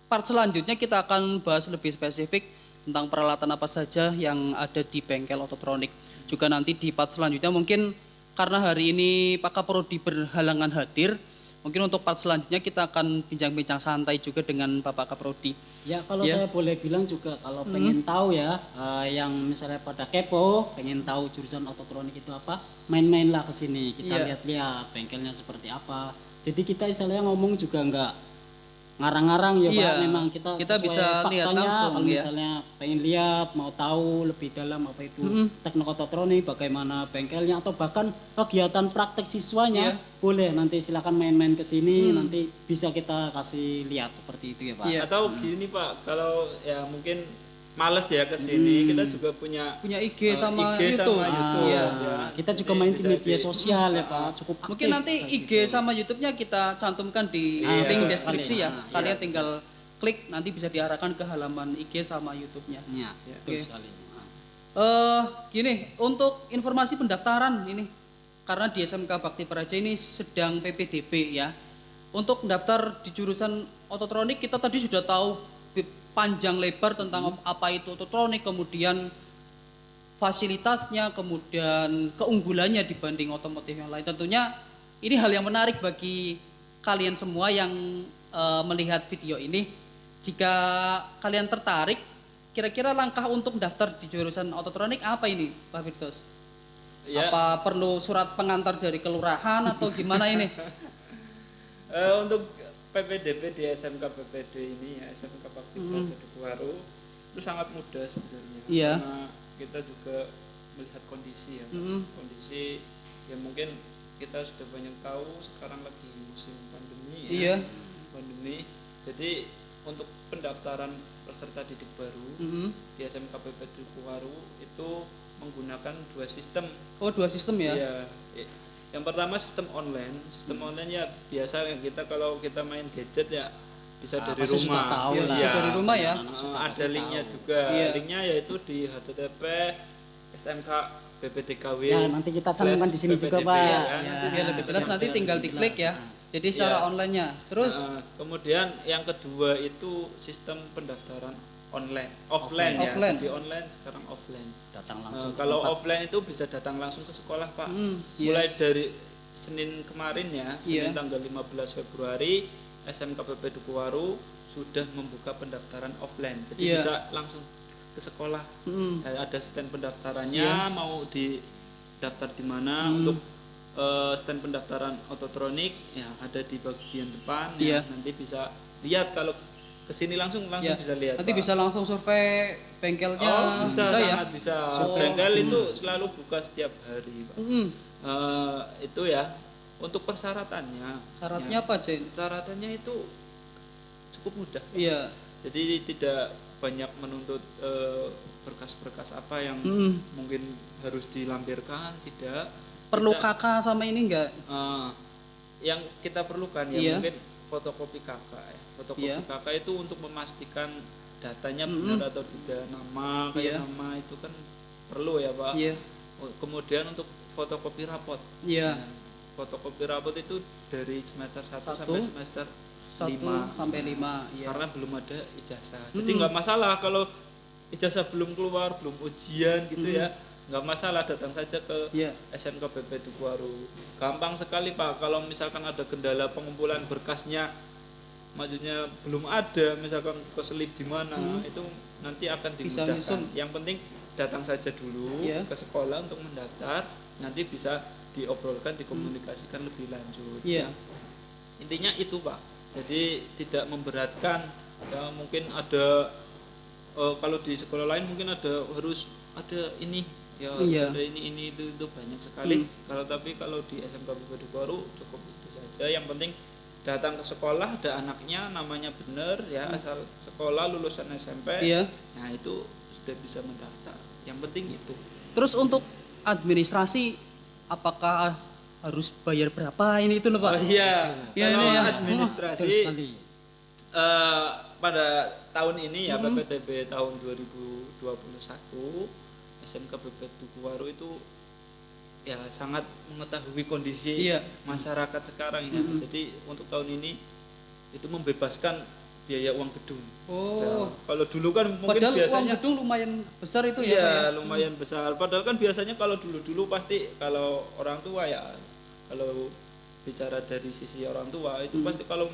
[SPEAKER 2] part selanjutnya kita akan bahas lebih spesifik tentang peralatan apa saja yang ada di bengkel ototronik. Juga nanti di part selanjutnya mungkin karena hari ini Pak Kaprodi berhalangan hadir, mungkin untuk part selanjutnya kita akan bincang-bincang santai juga dengan Bapak Kaprodi.
[SPEAKER 1] Ya kalau
[SPEAKER 2] Ya.
[SPEAKER 1] saya boleh bilang juga kalau pengen tahu ya, yang misalnya pada kepo, pengen tahu jurusan ototronik itu apa, main-mainlah ke sini. Kita
[SPEAKER 2] Iya.
[SPEAKER 1] lihat-lihat bengkelnya seperti apa. Jadi kita istilahnya ngomong juga nggak ngarang-ngarang ya
[SPEAKER 2] Iya.
[SPEAKER 1] Pak. Memang kita
[SPEAKER 2] Kita
[SPEAKER 1] sesuai
[SPEAKER 2] bisa lihat
[SPEAKER 1] faktanya.
[SPEAKER 2] langsung,
[SPEAKER 1] Kalau
[SPEAKER 2] ya.
[SPEAKER 1] misalnya pengen lihat, mau tahu lebih dalam apa itu teknik ototronik, bagaimana bengkelnya atau bahkan kegiatan praktek siswanya, boleh nanti silakan main-main ke sini. Nanti bisa kita kasih lihat seperti itu ya Pak.
[SPEAKER 2] Iya.
[SPEAKER 3] Atau gini Pak, kalau ya mungkin males ya ke sini, kita juga punya
[SPEAKER 2] IG sama
[SPEAKER 3] IG
[SPEAKER 2] YouTube.
[SPEAKER 3] sama YouTube.
[SPEAKER 2] Iya.
[SPEAKER 3] Ya.
[SPEAKER 1] Kita juga
[SPEAKER 3] Jadi
[SPEAKER 1] main di
[SPEAKER 3] bisa
[SPEAKER 1] media sosial ya Pak, cukup aktif.
[SPEAKER 2] Mungkin nanti IG sama YouTube-nya kita cantumkan di
[SPEAKER 3] Iya,
[SPEAKER 2] link
[SPEAKER 3] betul
[SPEAKER 2] deskripsi
[SPEAKER 1] sekali.
[SPEAKER 2] ya.
[SPEAKER 1] Nah,
[SPEAKER 2] Kalian tinggal klik nanti bisa diarahkan ke halaman IG sama YouTube-nya.
[SPEAKER 1] Ya, betul
[SPEAKER 2] Oke.
[SPEAKER 1] sekali. Nah.
[SPEAKER 2] Gini, untuk informasi pendaftaran ini karena di SMK Bakti Praja ini sedang PPDB ya. Untuk daftar di jurusan ototronik kita tadi sudah tahu panjang lebar tentang apa itu ototronik, kemudian fasilitasnya, kemudian keunggulannya dibanding otomotif yang lain. Tentunya ini hal yang menarik bagi kalian semua yang melihat video ini. Jika kalian tertarik, kira-kira langkah untuk daftar di jurusan ototronik apa ini, Pak Firdaus?
[SPEAKER 3] Ya.
[SPEAKER 2] Apa perlu surat pengantar dari kelurahan atau gimana ini?
[SPEAKER 3] Untuk PPDB di SMK PPD ini ya, SMK Bakti Praja Dukuharu itu sangat mudah sebenarnya.
[SPEAKER 2] Iya.
[SPEAKER 3] Karena kita juga melihat kondisi ya, kondisi yang mungkin kita sudah banyak tahu sekarang lagi musim pandemi ya.
[SPEAKER 2] Iya.
[SPEAKER 3] Pandemi. Jadi untuk pendaftaran peserta didik baru di SMK PPD Dukuharu itu menggunakan dua sistem.
[SPEAKER 2] Oh, dua sistem ya?
[SPEAKER 3] Iya. Yang pertama sistem online. Sistem online ya biasa kita kalau kita main gadget ya bisa dari
[SPEAKER 1] pasti
[SPEAKER 3] rumah.
[SPEAKER 1] sudah tahu
[SPEAKER 2] Iya,
[SPEAKER 1] lah.
[SPEAKER 2] bisa dari rumah ya.
[SPEAKER 1] Anak-anak sudah
[SPEAKER 3] Ada
[SPEAKER 1] pasti
[SPEAKER 3] linknya
[SPEAKER 1] tahu.
[SPEAKER 3] juga.
[SPEAKER 2] Iya.
[SPEAKER 3] Linknya yaitu di http SMK BPDKW.
[SPEAKER 1] Ya, nanti kita sambungkan di sini juga,
[SPEAKER 3] /PPDB,
[SPEAKER 1] Pak.
[SPEAKER 3] ya.
[SPEAKER 1] Ya.
[SPEAKER 2] Biar lebih jelas nanti tinggal diklik ya. Jadi secara
[SPEAKER 3] Iya.
[SPEAKER 2] online-nya. Terus
[SPEAKER 3] Kemudian yang kedua itu sistem pendaftaran offline ya.
[SPEAKER 2] Offline.
[SPEAKER 3] Di online sekarang offline.
[SPEAKER 1] Datang langsung. ke
[SPEAKER 3] Kalau
[SPEAKER 1] tempat.
[SPEAKER 3] offline itu bisa datang langsung ke sekolah Pak.
[SPEAKER 2] iya.
[SPEAKER 3] Mulai dari Senin kemarin ya, Senin
[SPEAKER 2] Iya.
[SPEAKER 3] tanggal 15 Februari SMK PP Dukuharu sudah membuka pendaftaran offline. Jadi
[SPEAKER 2] Iya.
[SPEAKER 3] bisa langsung ke sekolah. Ada stand pendaftarannya,
[SPEAKER 2] Iya.
[SPEAKER 3] mau didaftar di mana untuk stand pendaftaran ototronik ya ada di bagian depan
[SPEAKER 2] Iya.
[SPEAKER 3] ya. Nanti bisa lihat kalau kesini langsung
[SPEAKER 2] Ya.
[SPEAKER 3] bisa lihat.
[SPEAKER 2] Nanti
[SPEAKER 3] Pak.
[SPEAKER 2] bisa langsung survei bengkelnya.
[SPEAKER 3] Oh, bisa,
[SPEAKER 2] ya.
[SPEAKER 3] sangat bisa.
[SPEAKER 2] Oh,
[SPEAKER 3] Bengkel itu selalu buka setiap hari, Pak.
[SPEAKER 2] Mm-mm.
[SPEAKER 3] Itu ya. Untuk persyaratannya.
[SPEAKER 2] Syaratnya
[SPEAKER 3] ya,
[SPEAKER 2] apa, Jen?
[SPEAKER 3] Persyaratannya itu cukup mudah.
[SPEAKER 2] Iya.
[SPEAKER 3] Jadi tidak banyak menuntut berkas-berkas apa yang mungkin harus dilampirkan, tidak.
[SPEAKER 2] Perlu
[SPEAKER 3] Kita-
[SPEAKER 2] kakak sama ini enggak?
[SPEAKER 3] yang kita perlukan ya
[SPEAKER 2] Iya.
[SPEAKER 3] mungkin fotokopi KK ya. Fotokopi
[SPEAKER 2] Iya.
[SPEAKER 3] KK itu untuk memastikan datanya benar atau tidak, nama kayak
[SPEAKER 2] Iya.
[SPEAKER 3] nama itu kan perlu ya Pak.
[SPEAKER 2] Iya.
[SPEAKER 3] Kemudian untuk fotokopi rapot.
[SPEAKER 2] Iya.
[SPEAKER 3] Nah, fotokopi rapot itu dari semester 1
[SPEAKER 2] Satu.
[SPEAKER 3] sampai semester
[SPEAKER 2] 1
[SPEAKER 3] 5.
[SPEAKER 2] sampai 5, iya.
[SPEAKER 3] Karena belum ada ijazah. Jadi nggak masalah kalau ijazah belum keluar, belum ujian gitu ya. Nggak masalah, datang saja ke
[SPEAKER 2] Iya.
[SPEAKER 3] SMK PP Dukuharu. Gampang sekali Pak, kalau misalkan ada kendala pengumpulan berkasnya maksudnya belum ada, misalkan keselip di mana, itu nanti akan
[SPEAKER 2] Bisa
[SPEAKER 3] dimudahkan.
[SPEAKER 2] nyusun.
[SPEAKER 3] Yang penting datang saja dulu
[SPEAKER 2] Iya.
[SPEAKER 3] ke sekolah untuk mendaftar, nanti bisa diobrolkan, dikomunikasikan lebih lanjut.
[SPEAKER 2] Iya.
[SPEAKER 3] Ya. Intinya itu Pak. Jadi tidak memberatkan. Ya mungkin ada kalau di sekolah lain mungkin harus ada ini ya,
[SPEAKER 2] Iya.
[SPEAKER 3] ada ini itu banyak sekali. Kalau di SMK Bupati Baru cukup itu saja. Yang penting datang ke sekolah, ada anaknya namanya benar ya, asal sekolah lulusan SMP.
[SPEAKER 2] Iya.
[SPEAKER 3] Nah itu sudah bisa mendaftar. Yang penting itu.
[SPEAKER 2] Terus untuk administrasi apakah harus bayar berapa ini itu loh Pak?
[SPEAKER 3] Oh iya,
[SPEAKER 2] Iya,
[SPEAKER 3] kalau
[SPEAKER 2] ini ya.
[SPEAKER 3] administrasi
[SPEAKER 1] Betul sekali.
[SPEAKER 3] pada tahun ini ya PPDB tahun 2021 SMK BPT Dukuwaru itu ya sangat mengetahui kondisi
[SPEAKER 2] Iya.
[SPEAKER 3] masyarakat sekarang ya. Jadi untuk tahun ini itu membebaskan biaya uang gedung.
[SPEAKER 2] Oh.
[SPEAKER 3] Ya, kalau dulu kan mungkin
[SPEAKER 2] Padahal uang
[SPEAKER 3] biasanya
[SPEAKER 2] gedung lumayan besar itu ya Pak ya?
[SPEAKER 3] iya lumayan besar. Padahal kan biasanya kalau dulu pasti kalau orang tua ya, kalau bicara dari sisi orang tua itu pasti kalau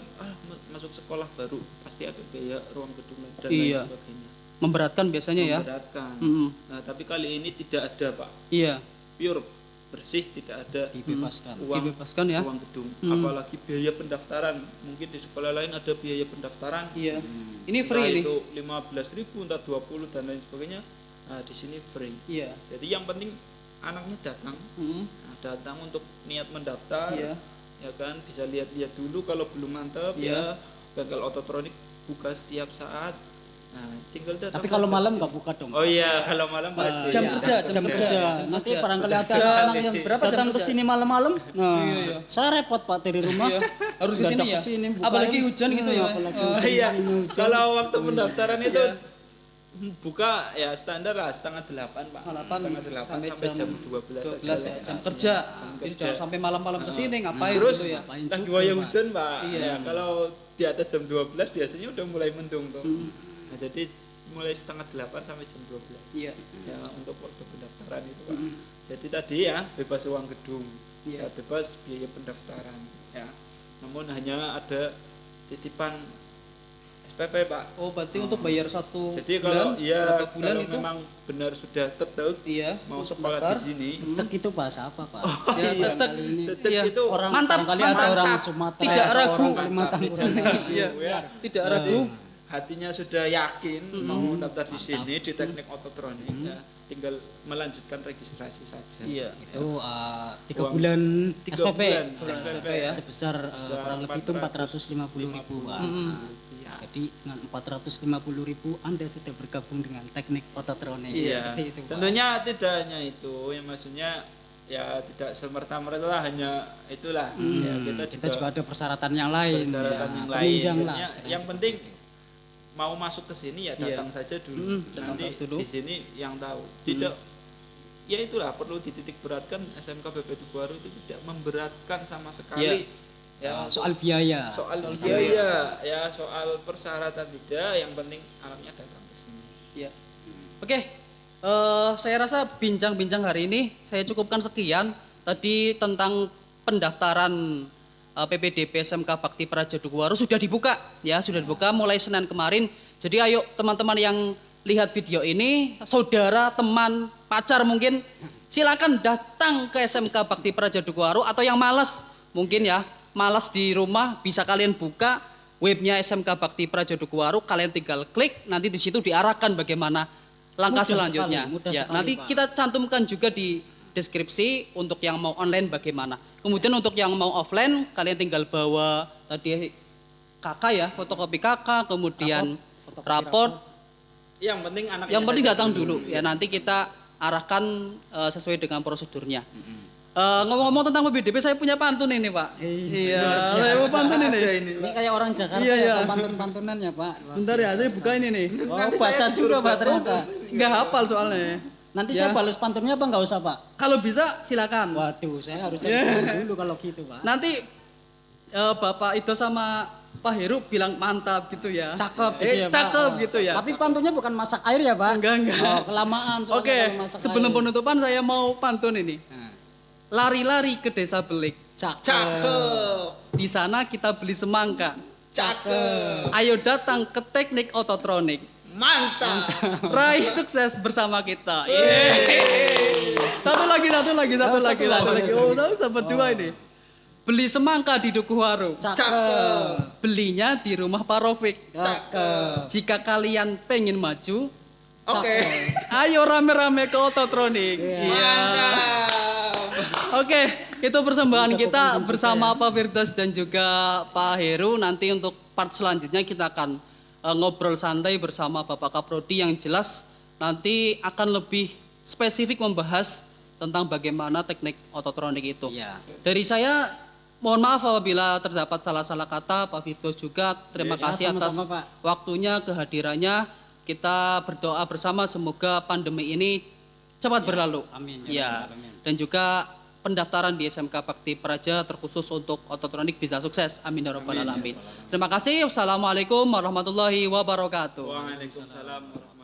[SPEAKER 3] masuk sekolah baru pasti ada biaya ruang gedung dan lain
[SPEAKER 2] Iya.
[SPEAKER 3] sebagainya.
[SPEAKER 2] Memberatkan biasanya ya?
[SPEAKER 3] Memberatkan.
[SPEAKER 2] Mm-mm.
[SPEAKER 3] Nah, tapi kali ini tidak ada Pak.
[SPEAKER 2] Iya.
[SPEAKER 3] Pure bersih, tidak ada
[SPEAKER 1] Dibebaskan.
[SPEAKER 3] uang
[SPEAKER 2] Dibebaskan ya?
[SPEAKER 3] ruang gedung. Apalagi biaya pendaftaran. Mungkin di sekolah lain ada biaya pendaftaran.
[SPEAKER 2] Iya. Ini free
[SPEAKER 3] Entah
[SPEAKER 2] ini.
[SPEAKER 3] itu 15.000, entah 20 dan lain sebagainya. Nah, di sini free.
[SPEAKER 2] Iya.
[SPEAKER 3] Jadi yang penting anaknya datang.
[SPEAKER 2] Mm.
[SPEAKER 3] Nah, datang untuk niat mendaftar.
[SPEAKER 2] Iya.
[SPEAKER 3] Ya kan, bisa lihat-lihat dulu kalau belum mantap
[SPEAKER 2] Iya.
[SPEAKER 3] ya. Bengkel ototronik buka setiap saat. Nah, tinggal datang.
[SPEAKER 1] Tapi kalau
[SPEAKER 3] saja
[SPEAKER 1] malam
[SPEAKER 3] ke
[SPEAKER 1] nggak
[SPEAKER 3] sini.
[SPEAKER 1] buka dong.
[SPEAKER 3] Oh iya, kalau malam pasti.
[SPEAKER 2] Jam
[SPEAKER 1] Iya.
[SPEAKER 2] kerja,
[SPEAKER 1] jam kerja. Nanti barangkali ada anak yang
[SPEAKER 2] Berapa jam
[SPEAKER 1] datang ke
[SPEAKER 2] kerja?
[SPEAKER 1] sini malam-malam. Nah,
[SPEAKER 2] Iya.
[SPEAKER 1] saya repot Pak dari rumah.
[SPEAKER 2] Iya. Harus
[SPEAKER 1] Nggak ada
[SPEAKER 2] kesini ya?
[SPEAKER 1] kesini, bukain.
[SPEAKER 2] Apalagi hujan gitu ya?
[SPEAKER 1] Apalagi
[SPEAKER 2] Oh,
[SPEAKER 1] hujan,
[SPEAKER 3] Iya,
[SPEAKER 1] kesini hujan.
[SPEAKER 3] kalau waktu pendaftaran itu
[SPEAKER 2] Iya.
[SPEAKER 3] buka ya standar lah setengah 8 Pak.
[SPEAKER 2] Setengah 8
[SPEAKER 3] 8 sampai
[SPEAKER 2] sampai
[SPEAKER 3] jam 12
[SPEAKER 2] 12
[SPEAKER 3] saja.
[SPEAKER 2] ya, jam kerja. Jadi
[SPEAKER 3] kerja.
[SPEAKER 2] jangan sampai malam-malam kesini ngapain
[SPEAKER 3] Terus
[SPEAKER 2] gitu ya?
[SPEAKER 1] Ngapain
[SPEAKER 3] lagi
[SPEAKER 1] juga,
[SPEAKER 3] wayah
[SPEAKER 1] Pak.
[SPEAKER 3] hujan Pak.
[SPEAKER 2] Iya.
[SPEAKER 3] Ya, kalau di atas jam 12 biasanya udah mulai mendung tuh. Nah, jadi mulai setengah 8 sampai jam 12.
[SPEAKER 2] Iya.
[SPEAKER 3] Ya untuk waktu pendaftaran itu Pak. Jadi tadi ya bebas uang gedung.
[SPEAKER 2] Iya.
[SPEAKER 3] Ya, bebas biaya pendaftaran ya. Namun hanya ada titipan SPP Pak.
[SPEAKER 2] Oh, berarti untuk bayar satu
[SPEAKER 3] Jadi
[SPEAKER 2] bulan,
[SPEAKER 3] kalau ya
[SPEAKER 2] berapa bulan
[SPEAKER 3] kalau
[SPEAKER 2] itu?
[SPEAKER 3] memang benar sudah tetap
[SPEAKER 2] Iya,
[SPEAKER 3] mau
[SPEAKER 2] untuk
[SPEAKER 3] sekolah
[SPEAKER 2] daftar.
[SPEAKER 3] di sini.
[SPEAKER 1] Tetek itu bahasa apa Pak?
[SPEAKER 2] Ya,
[SPEAKER 3] iya.
[SPEAKER 2] tetek.
[SPEAKER 3] Tetek
[SPEAKER 2] Iya.
[SPEAKER 3] itu
[SPEAKER 1] Orang
[SPEAKER 2] Mantap,
[SPEAKER 1] barangkali ada
[SPEAKER 2] mantap.
[SPEAKER 1] orang Sumatera,
[SPEAKER 2] Tidak
[SPEAKER 1] atau
[SPEAKER 2] ragu.
[SPEAKER 1] orang Kalimantan.
[SPEAKER 2] Iya.
[SPEAKER 3] ya.
[SPEAKER 2] Tidak ragu.
[SPEAKER 3] Hatinya sudah yakin mau daftar di sini di teknik ototronik ya. Tinggal melanjutkan registrasi saja.
[SPEAKER 2] Iya.
[SPEAKER 1] Itu 3
[SPEAKER 3] Uang
[SPEAKER 1] bulan
[SPEAKER 3] 3
[SPEAKER 1] SPP.
[SPEAKER 3] bulan
[SPEAKER 2] Bulan
[SPEAKER 3] SPP
[SPEAKER 2] ya.
[SPEAKER 1] Sebesar kurang lebih itu 450.000 Pak. Jadi dengan 450.000 Anda sudah bergabung dengan teknik ototronik.
[SPEAKER 3] Iya.
[SPEAKER 1] Seperti itu Pak.
[SPEAKER 3] Tentunya tidak hanya itu, yang maksudnya ya tidak semerta-merta lah hanya itulah. Ya,
[SPEAKER 1] Kita juga ada persyaratan yang lain.
[SPEAKER 3] persyaratan
[SPEAKER 1] ya,
[SPEAKER 3] yang lain.
[SPEAKER 1] penunjang lah.
[SPEAKER 3] Tentunya
[SPEAKER 1] istilahnya
[SPEAKER 3] yang
[SPEAKER 1] seperti
[SPEAKER 3] penting
[SPEAKER 1] itu.
[SPEAKER 3] mau masuk ke sini ya datang saja dulu.
[SPEAKER 2] datang
[SPEAKER 3] Nanti
[SPEAKER 2] dulu.
[SPEAKER 3] di sini yang tahu. Tidak ya itulah perlu dititik beratkan SMK BPT Dukuwaru itu tidak memberatkan sama sekali. Ya,
[SPEAKER 1] soal biaya.
[SPEAKER 3] soal biaya ya, soal persyaratan tidak, yang penting anaknya datang ke sini.
[SPEAKER 2] Iya. Oke. Saya rasa bincang-bincang hari ini saya cukupkan sekian. Tadi tentang pendaftaran PPDB SMK Bakti Praja Dukuwaru sudah dibuka ya, sudah dibuka mulai Senin kemarin. Jadi ayo teman-teman yang lihat video ini, saudara, teman, pacar mungkin silakan datang ke SMK Bakti Praja Dukuwaru, atau yang malas mungkin ya, malas di rumah bisa kalian buka webnya SMK Bakti Praja Dukuwaru, kalian tinggal klik, nanti di situ diarahkan bagaimana langkah
[SPEAKER 1] Mudah
[SPEAKER 2] selanjutnya.
[SPEAKER 1] sekali, mudah
[SPEAKER 2] Ya,
[SPEAKER 1] sekali,
[SPEAKER 2] nanti
[SPEAKER 1] Pak.
[SPEAKER 2] kita cantumkan juga di deskripsi untuk yang mau online bagaimana. Kemudian untuk yang mau offline, kalian tinggal bawa tadi KK ya, fotokopi KK, kemudian raport.
[SPEAKER 3] Yang penting anaknya
[SPEAKER 2] Yang penting
[SPEAKER 3] saja
[SPEAKER 2] datang dulu. Ya nanti kita arahkan sesuai dengan prosedurnya. Ngomong-ngomong tentang PBDB, saya punya pantun ini Pak. Iya, saya mau pantun ini.
[SPEAKER 1] Ini kayak orang Jakarta
[SPEAKER 2] Iya, iya.
[SPEAKER 1] ya, pantun-pantunan ya Pak.
[SPEAKER 2] Bentar ya, saya buka ini nih.
[SPEAKER 1] Oh, baca juga Pak ternyata.
[SPEAKER 2] Nggak hafal soalnya.
[SPEAKER 1] Nanti
[SPEAKER 2] Ya.
[SPEAKER 1] saya balas pantunnya apa nggak usah Pak?
[SPEAKER 2] Kalau bisa silakan.
[SPEAKER 1] Waduh, saya harus cari dulu kalau gitu Pak.
[SPEAKER 2] Nanti Bapak Ido sama Pak Heru bilang mantap gitu ya.
[SPEAKER 1] Cakep gitu ya Pak.
[SPEAKER 2] Cakep gitu ya.
[SPEAKER 1] Tapi pantunnya bukan masak air ya Pak?
[SPEAKER 2] Enggak.
[SPEAKER 1] Oh, kelamaan soalnya
[SPEAKER 2] Oke,
[SPEAKER 1] kalau masak
[SPEAKER 2] sebelum
[SPEAKER 1] air.
[SPEAKER 2] penutupan saya mau pantun ini.
[SPEAKER 1] Nah,
[SPEAKER 2] Lari-lari ke desa Belik.
[SPEAKER 1] cakep.
[SPEAKER 3] Cakep.
[SPEAKER 2] Di sana kita beli semangka.
[SPEAKER 3] Cakep.
[SPEAKER 2] Ayo datang ke Teknik Ototronik.
[SPEAKER 3] Mantap.
[SPEAKER 2] Raih sukses bersama kita. Yeay. Satu lagi. Oh, dapat dua ini. Beli semangka di Duku Warung.
[SPEAKER 3] Cakep.
[SPEAKER 2] Belinya di rumah Pak Rofik.
[SPEAKER 3] Cakep.
[SPEAKER 2] Jika kalian pengen maju,
[SPEAKER 3] Oke.
[SPEAKER 2] ayo rame-rame ke Ototronik.
[SPEAKER 3] Mantap.
[SPEAKER 2] Oke, itu persembahan
[SPEAKER 1] Mencakup
[SPEAKER 2] kita
[SPEAKER 1] konten juga
[SPEAKER 2] bersama Pak Firdaus dan juga Pak Heru. Nanti untuk part selanjutnya kita akan ngobrol santai bersama Bapak Kaprodi yang jelas nanti akan lebih spesifik membahas tentang bagaimana teknik ototronik itu.
[SPEAKER 1] Iya.
[SPEAKER 2] Dari saya mohon maaf apabila terdapat salah-salah kata. Pak Firdaus juga terima
[SPEAKER 1] Ya,
[SPEAKER 2] kasih atas
[SPEAKER 1] sama-sama, Pak.
[SPEAKER 2] waktunya, kehadirannya. Kita berdoa bersama semoga pandemi ini cepat berlalu.
[SPEAKER 1] Amin.
[SPEAKER 2] Ya,
[SPEAKER 1] Amin.
[SPEAKER 2] dan juga pendaftaran di SMK Bakti Praja terkhusus untuk ototronik bisa sukses. Amin ya rabbal alamin. Terima kasih. Wassalamualaikum warahmatullahi wabarakatuh.
[SPEAKER 3] Waalaikumsalam warahmatullahi wabarakatuh.